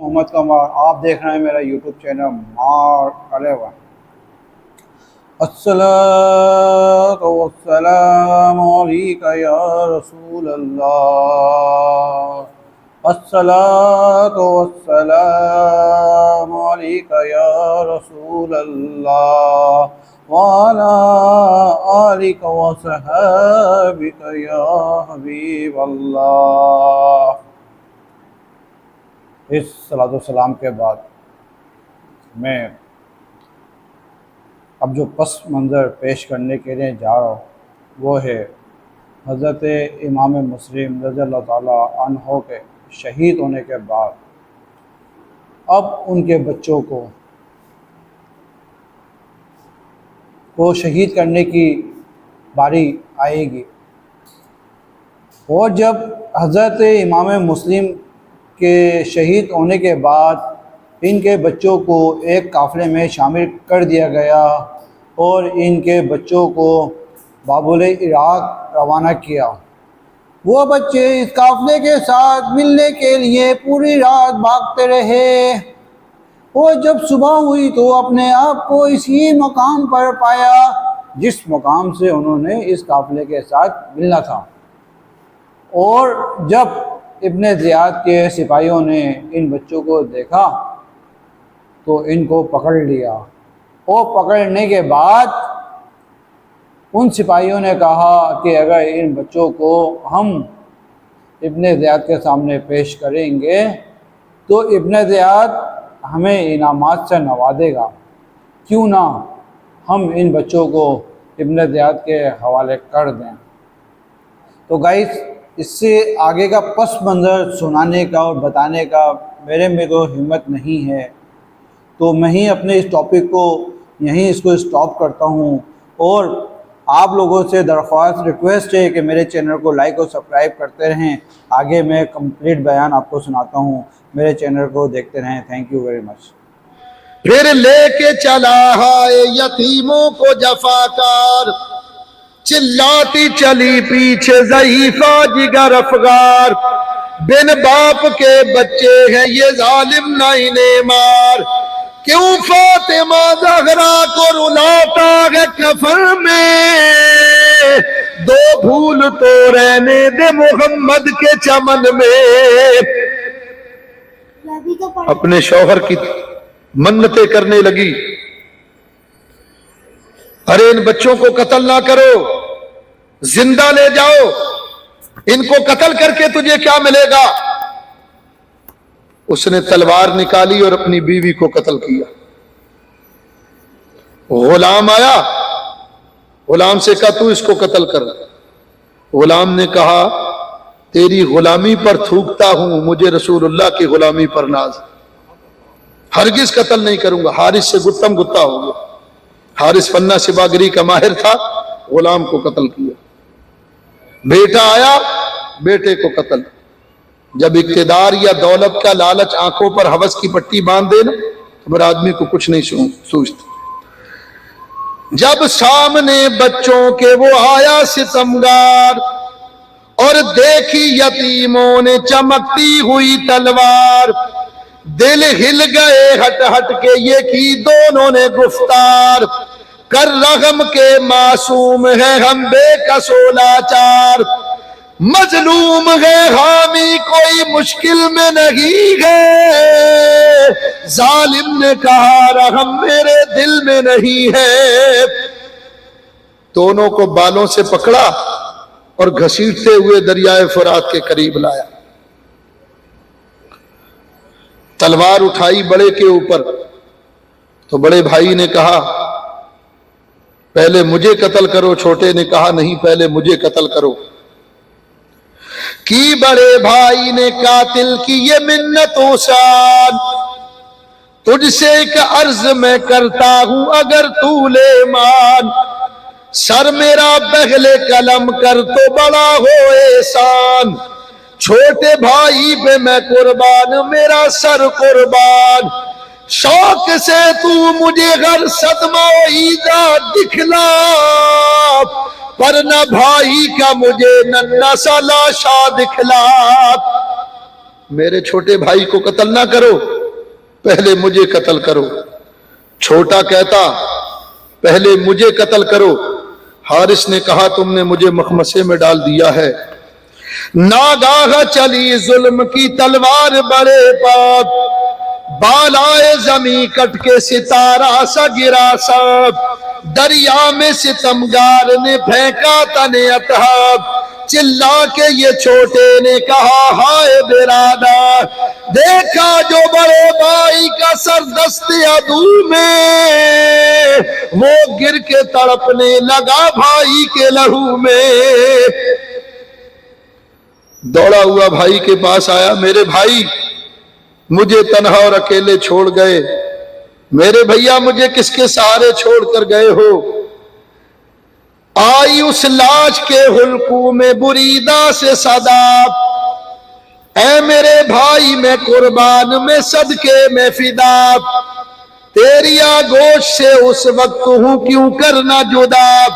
محمد قمر، آپ دیکھ رہے ہیں میرا یوٹیوب چینل مار الیون۔ الصلاۃ والسلام علیک یا رسول اللہ، الصلاۃ والسلام علیک یا رسول اللہ وعلی آلک وصحبک یا حبیب اللہ۔ اس صلاۃ والسلام کے بعد میں اب جو پس منظر پیش کرنے کے لیے جا رہا ہوں وہ ہے حضرت امام مسلم رضی اللہ تعالیٰ عنہ کے شہید ہونے کے بعد اب ان کے بچوں کو شہید کرنے کی باری آئے گی، اور جب حضرت امام مسلم کے شہید ہونے کے بعد ان کے بچوں کو ایک قافلے میں شامل کر دیا گیا اور ان کے بچوں کو بابل عراق روانہ کیا۔ وہ بچے اس قافلے کے ساتھ ملنے کے لیے پوری رات بھاگتے رہے، اور جب صبح ہوئی تو اپنے آپ کو اسی مقام پر پایا جس مقام سے انہوں نے اس قافلے کے ساتھ ملنا تھا۔ اور جب ابن زیاد کے سپاہیوں نے ان بچوں کو دیکھا تو ان کو پکڑ لیا، اور پکڑنے کے بعد ان سپاہیوں نے کہا کہ اگر ان بچوں کو ہم ابن زیاد کے سامنے پیش کریں گے تو ابن زیاد ہمیں انعامات سے نوازے گا، کیوں نہ ہم ان بچوں کو ابن زیاد کے حوالے کر دیں۔ تو گائز، اس سے آگے کا پس منظر سنانے کا اور بتانے کا میرے میں کو ہمت نہیں ہے، تو میں ہی اپنے اس ٹاپک کو یہیں اس کو اسٹاپ کرتا ہوں، اور آپ لوگوں سے درخواست ریکویسٹ ہے کہ میرے چینل کو لائک اور سبسکرائب کرتے رہیں۔ آگے میں کمپلیٹ بیان آپ کو سناتا ہوں، میرے چینل کو دیکھتے رہیں۔ Thank you very much. پھر لے کے چلا ہے یتیموں کو جفاکار، چلاتی چلی پیچھے ضعیفہ جگر افغار، بن باپ کے بچے ہیں یہ ظالم نہ انہیں مار، کیوں فاطمہ زہرا کو رلاتا ہے کفن میں، دو بھول تو رہنے دے محمد کے چمن میں۔ اپنے شوہر کی منتیں کرنے لگی، ارے ان بچوں کو قتل نہ کرو، زندہ لے جاؤ، ان کو قتل کر کے تجھے کیا ملے گا؟ اس نے تلوار نکالی اور اپنی بیوی کو قتل کیا۔ غلام آیا، غلام سے کہا تو اس کو قتل کر۔ غلام نے کہا تیری غلامی پر تھوکتا ہوں، مجھے رسول اللہ کی غلامی پر ناز، ہرگز قتل نہیں کروں گا۔ حارث سے گتم گتا ہو گیا، حارث فنہ سباگری کا ماہر تھا، غلام کو قتل کیا۔ بیٹا آیا، بیٹے کو قتل۔ جب اقتدار یا دولت کا لالچ آنکھوں پر ہوس کی پٹی باندھ دے نا تو پھر آدمی کو کچھ نہیں سوچتا۔ جب سامنے بچوں کے وہ آیا ستمگار، اور دیکھی یتیموں نے چمکتی ہوئی تلوار، دل ہل گئے ہٹ ہٹ کے یہ کی دونوں نے گفتار، کر رحم کے معصوم ہے ہم بے کسو لاچار، مظلوم ہے حامی کوئی مشکل میں نہیں ہے، ظالم نے کہا رحم میرے دل میں نہیں ہے۔ دونوں کو بالوں سے پکڑا اور گھسیٹتے ہوئے دریائے فرات کے قریب لایا، تلوار اٹھائی بڑے کے اوپر، تو بڑے بھائی نے کہا پہلے مجھے قتل کرو، چھوٹے نے کہا نہیں پہلے مجھے قتل کرو۔ کی بڑے بھائی نے قاتل کی یہ منتوں سان، تجھ سے ایک عرض میں کرتا ہوں اگر تو لے مان، سر میرا پہلے قلم کر تو بڑا ہو احسان، چھوٹے بھائی پہ میں قربان میرا سر قربان، شوق سے تو مجھے ہر صدمہ و ایزا دکھلا، پر نہ بھائی کا مجھے ننھا سا لاشا دکھلا۔ میرے چھوٹے بھائی کو قتل نہ کرو، पहले मुझे कत्ल करो। छोटा कहता पहले मुझे कत्ल करो। हारिस ने कहा तुमने मुझे मखमसे में डाल दिया है। नागाह चली जुल्म की तलवार बड़े पाप, बालाए जमी कट के सितारा सा गिरा सब, दरिया में सितमगार ने फेंका तने अतहाब, चिल्ला के ये छोटे ने कहा हाय बिरादर, देखा जो बड़े भाई का सर दस्ते अदू में, वो गिर के तड़पने लगा भाई के लहू में। दौड़ा हुआ भाई के पास आया, मेरे भाई मुझे तन्हा और अकेले छोड़ गए, मेरे भैया मुझे किसके सहारे छोड़ कर गए हो। आई उस लाश के हुल्कू में बुरीदा से सदा, ऐ मेरे भाई मैं कुर्बान में सदके में फिदा, तेरी आगोश से उस वक्त हूं क्यों करना जुदा,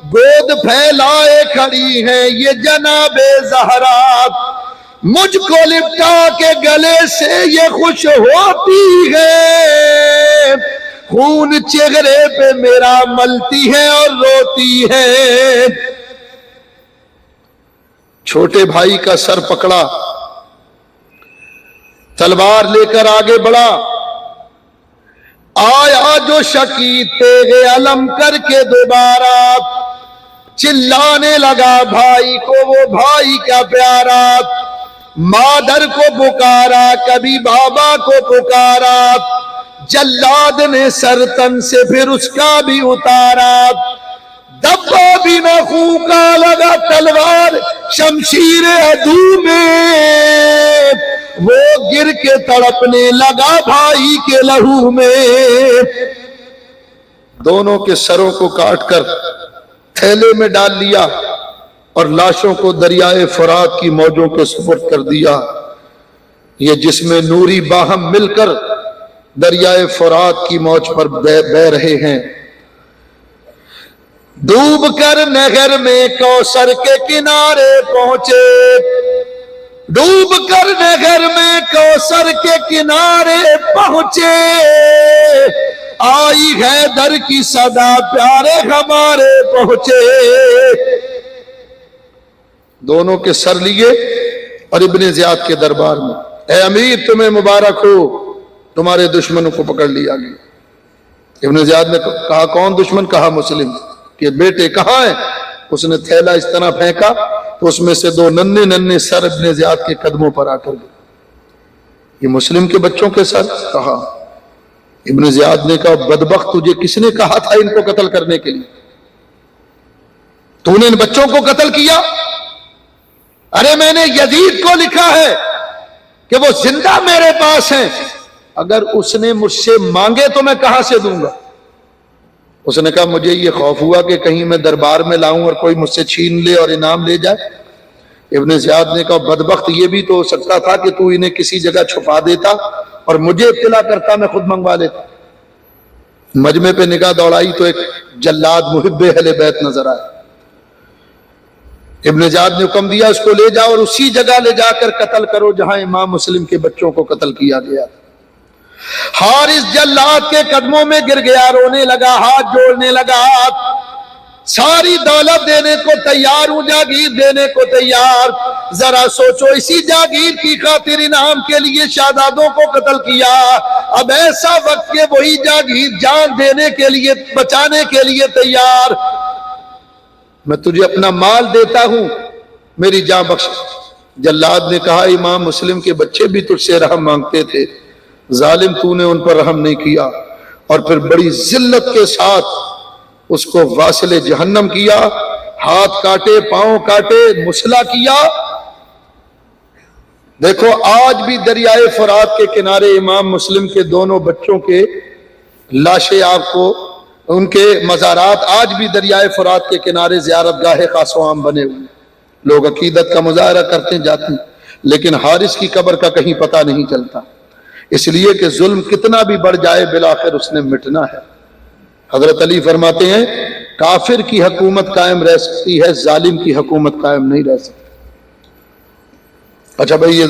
गोद फैलाए खड़ी है ये जनाबे ज़हरा, मुझको लिपटा के गले से ये खुश होती है, खून चेहरे पे मेरा मलती है और रोती है। छोटे भाई का सर पकड़ा, तलवार लेकर आगे बढ़ा, आया जो शकी तेगे अलम करके दोबारा, चिल्लाने लगा भाई को वो भाई का प्यारा, मादर को पुकारा कभी बाबा को पुकारा, जल्लाद ने सर तन से फिर उसका भी उतारा, दब्बा भी न खून का लगा तलवार शमशीर अदू में, वो गिर के तड़पने लगा भाई के लहू में। दोनों के सरों को काटकर थैले में डाल लिया और लाशों को दरियाए फरात की मौजों के सुपुर्द कर दिया। ये जिसमें नूरी बाहम मिलकर दरियाए फरात की मौज पर बह रहे हैं। डूब कर नहर में कौसर के किनारे पहुंचे, डूब कर नहर में कौसर के किनारे पहुंचे, आई है दर की सदा प्यारे हमारे पहुंचे। दोनों के सर लिए और इब्ने ज़ियाद के दरबार में, ए अमीर तुम्हें मुबारक हो, तुम्हारे दुश्मनों को पकड़ लिया गया। इब्ने ज़ियाद ने कहा कौन दुश्मन? कहा मुस्लिम। कि बेटे कहाँ है? उसने थैला इस तरह फेंका तो उसमें से दो नन्हे नन्हे सर इब्ने ज़ियाद के कदमों पर आकर गए। ये मुस्लिम के बच्चों के सर? कहा। इब्ने ज़ियाद ने कहा बदबख्त तुझे किसने कहा था इनको कत्ल करने के लिए? तूने इन बच्चों को कत्ल किया? अरे मैंने यजीद को लिखा है कि वो जिंदा मेरे पास हैं, अगर उसने मुझसे मांगे तो मैं कहां से दूंगा। उसने कहा मुझे ये खौफ हुआ कि कहीं मैं दरबार में लाऊं और कोई मुझसे छीन ले और इनाम ले जाए। इब्ने ज़ियाद ने कहा बदबख्त ये भी तो हो सकता था कि तू इन्हें किसी जगह छुपा देता और मुझे इत्तला करता, मैं खुद मंगवा लेता। मजमे पे निगाह दौड़ाई तो एक जल्लाद मुहिब्बे अहले बैत नजर आया। इब्ने ज़ियाद ने हुक्म दिया उसको ले जाओ और उसी जगह ले जाकर कत्ल करो जहां इमाम मुस्लिम के बच्चों को कत्ल किया गया। हारिस जल्लाद के कदमों में गिर गया, रोने लगा, हाथ जोड़ने लगा, सारी दौलत देने को तैयार हूं, जागीर देने को तैयार। जरा सोचो इसी जागीर की खातिर इनाम के लिए शाहजादों को कत्ल किया, अब ऐसा वक्त के वही जागीर जान देने के लिए बचाने के लिए तैयार। मैं तुझे अपना माल देता हूं, मेरी जान बख्श। जल्लाद ने कहा इमाम मुस्लिम के बच्चे भी तुझसे रहम मांगते थे, जालिम तूने उन पर रहम नहीं किया। और फिर बड़ी जिल्लत के साथ उसको वासिले जहन्नम किया, हाथ काटे, पांव काटे, मुसला किया। देखो आज भी दरियाए फरात के किनारे इमाम मुस्लिम के दोनों बच्चों के लाशें आपको, उनके मज़ारात आज भी दरियाए फरात के किनारे ज़ियारतगाह खासोआम बने हुए। लोग अकीदत का मुजाहरा करते जाते, लेकिन हारिस की कब्र का कहीं पता नहीं चलता, इसलिए कि जुल्म कितना भी बढ़ जाए बिलाखिर उसने मिटना है। हजरत अली फरमाते हैं काफिर की हुकूमत कायम रह सकती है, जालिम की हुकूमत कायम नहीं रह सकती। अच्छा भाई, ये